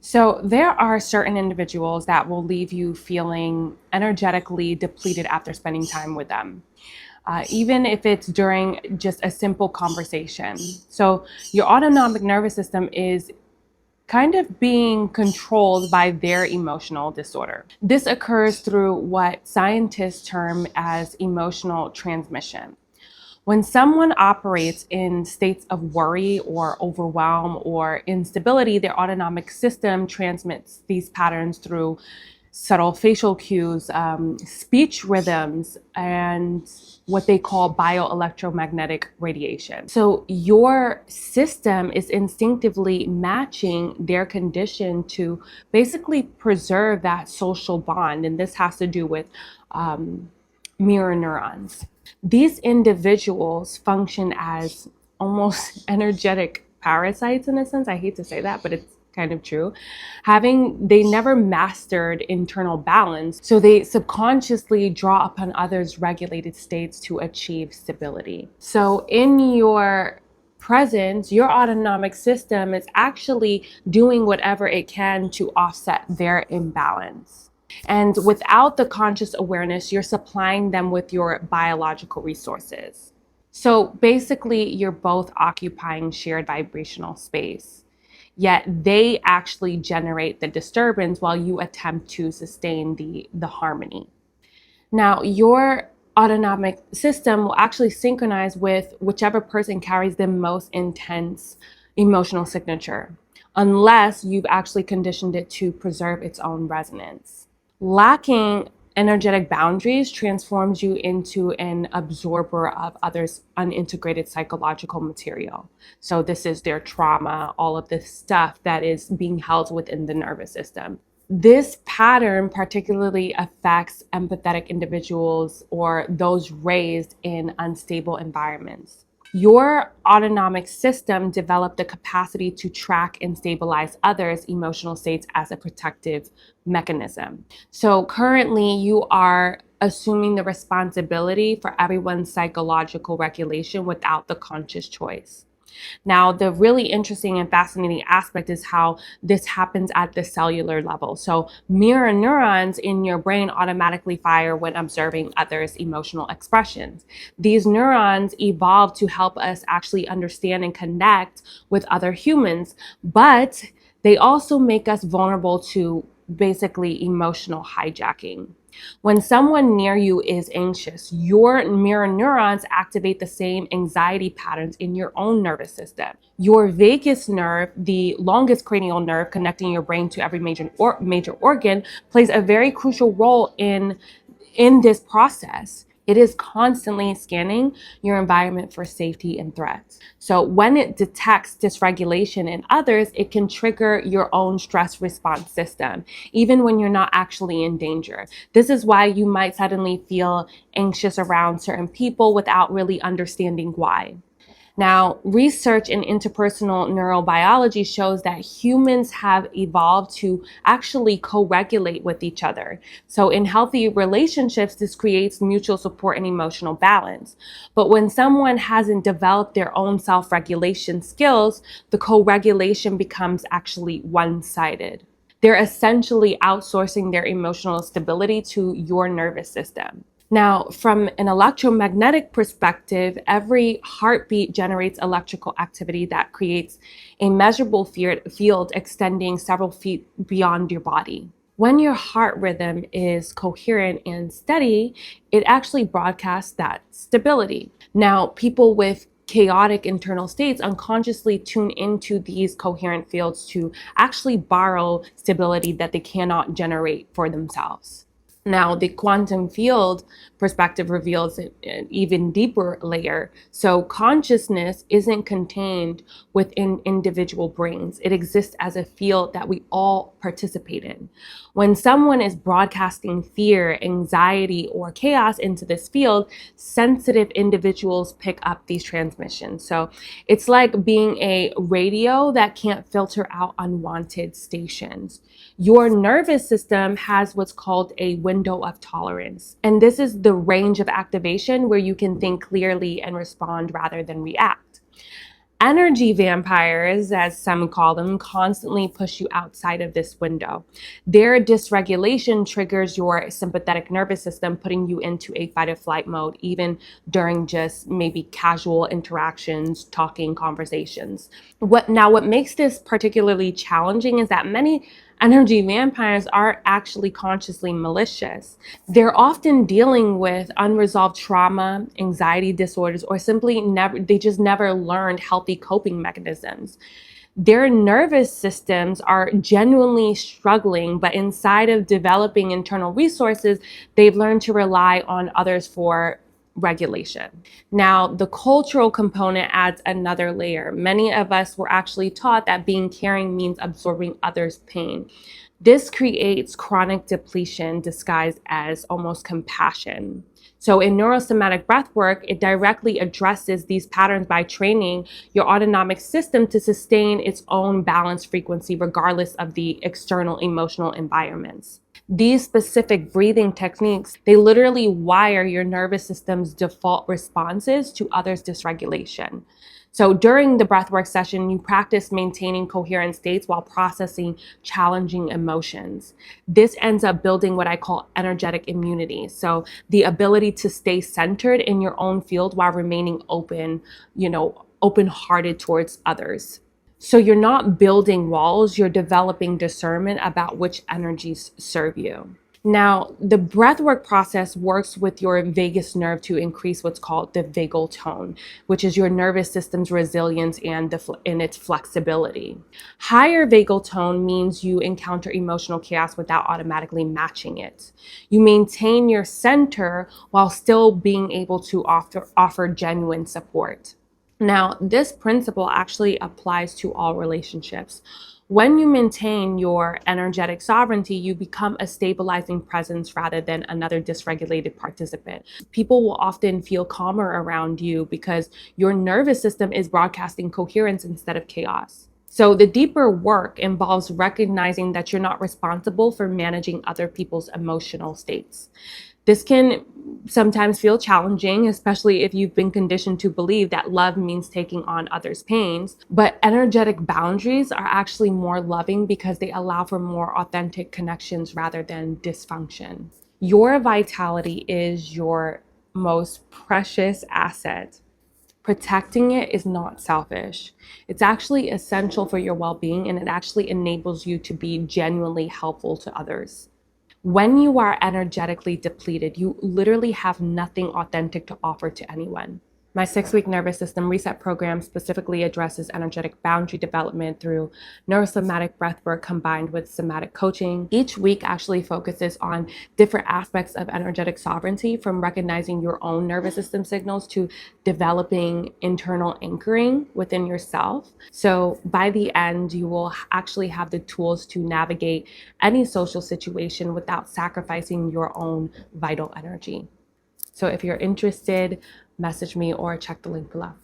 So there are certain individuals that will leave you feeling energetically depleted after spending time with them, even if it's during just a simple conversation. So your autonomic nervous system is kind of being controlled by their emotional disorder. This occurs through what scientists term as emotional transmission. When someone operates in states of worry or overwhelm or instability, their autonomic system transmits these patterns through subtle facial cues, speech rhythms, and what they call bioelectromagnetic radiation. So your system is instinctively matching their condition to basically preserve that social bond. And this has to do with mirror neurons. These individuals function as almost energetic parasites in a sense. I hate to say that, but it's kind of true. They never mastered internal balance, so they subconsciously draw upon others' regulated states to achieve stability. So in your presence, your autonomic system is actually doing whatever it can to offset their imbalance. And without the conscious awareness, you're supplying them with your biological resources. So basically, you're both occupying shared vibrational space, yet they actually generate the disturbance while you attempt to sustain the harmony. Now, your autonomic system will actually synchronize with whichever person carries the most intense emotional signature, unless you've actually conditioned it to preserve its own resonance. Lacking energetic boundaries transforms you into an absorber of others' unintegrated psychological material. So this is their trauma, all of this stuff that is being held within the nervous system. This pattern particularly affects empathetic individuals or those raised in unstable environments. Your autonomic system developed the capacity to track and stabilize others' emotional states as a protective mechanism. So currently, you are assuming the responsibility for everyone's psychological regulation without the conscious choice. Now, the really interesting and fascinating aspect is how this happens at the cellular level. So mirror neurons in your brain automatically fire when observing others' emotional expressions. These neurons evolve to help us actually understand and connect with other humans, but they also make us vulnerable to basically emotional hijacking. When someone near you is anxious, your mirror neurons activate the same anxiety patterns in your own nervous system. Your vagus nerve, the longest cranial nerve connecting your brain to every major organ, plays a very crucial role in this process. It is constantly scanning your environment for safety and threats. So when it detects dysregulation in others, it can trigger your own stress response system, even when you're not actually in danger. This is why you might suddenly feel anxious around certain people without really understanding why. Now, research in interpersonal neurobiology shows that humans have evolved to actually co-regulate with each other. So in healthy relationships, this creates mutual support and emotional balance. But when someone hasn't developed their own self-regulation skills, the co-regulation becomes actually one-sided. They're essentially outsourcing their emotional stability to your nervous system. Now, from an electromagnetic perspective, every heartbeat generates electrical activity that creates a measurable field extending several feet beyond your body. When your heart rhythm is coherent and steady, it actually broadcasts that stability. Now, people with chaotic internal states unconsciously tune into these coherent fields to actually borrow stability that they cannot generate for themselves. Now, the quantum field perspective reveals an even deeper layer. So consciousness isn't contained within individual brains. It exists as a field that we all participate in. When someone is broadcasting fear, anxiety, or chaos into this field, sensitive individuals pick up these transmissions. So it's like being a radio that can't filter out unwanted stations. Your nervous system has what's called a window of tolerance. And this is the range of activation where you can think clearly and respond rather than react. Energy vampires, as some call them, constantly push you outside of this window. Their dysregulation triggers your sympathetic nervous system, putting you into a fight or flight mode, even during just maybe casual interactions, talking, conversations. What makes this particularly challenging is that many energy vampires are actually consciously malicious. They're often dealing with unresolved trauma, anxiety disorders, or simply they just never learned healthy coping mechanisms. Their nervous systems are genuinely struggling, but inside of developing internal resources, they've learned to rely on others for regulation. Now, the cultural component adds another layer. Many of us were actually taught that being caring means absorbing others' pain. This creates chronic depletion disguised as almost compassion. So in neurosomatic breathwork, it directly addresses these patterns by training your autonomic system to sustain its own balanced frequency regardless of the external emotional environments. These specific breathing techniques, they literally wire your nervous system's default responses to others' dysregulation. So during the breathwork session, you practice maintaining coherent states while processing challenging emotions. This ends up building what I call energetic immunity. So the ability to stay centered in your own field while remaining open-hearted towards others. So you're not building walls, you're developing discernment about which energies serve you. Now, the breathwork process works with your vagus nerve to increase what's called the vagal tone, which is your nervous system's resilience and its flexibility. Higher vagal tone means you encounter emotional chaos without automatically matching it. You maintain your center while still being able to offer genuine support. Now, this principle actually applies to all relationships. When you maintain your energetic sovereignty, you become a stabilizing presence rather than another dysregulated participant. People will often feel calmer around you because your nervous system is broadcasting coherence instead of chaos. So the deeper work involves recognizing that you're not responsible for managing other people's emotional states. This can sometimes feel challenging, especially if you've been conditioned to believe that love means taking on others' pains. But energetic boundaries are actually more loving because they allow for more authentic connections rather than dysfunction. Your vitality is your most precious asset. Protecting it is not selfish. It's actually essential for your well-being, and it actually enables you to be genuinely helpful to others. When you are energetically depleted, you literally have nothing authentic to offer to anyone. My 6-week nervous system reset program specifically addresses energetic boundary development through neurosomatic breathwork combined with somatic coaching. Each week actually focuses on different aspects of energetic sovereignty, from recognizing your own nervous system signals to developing internal anchoring within yourself. So by the end, you will actually have the tools to navigate any social situation without sacrificing your own vital energy. So if you're interested, message me or check the link below.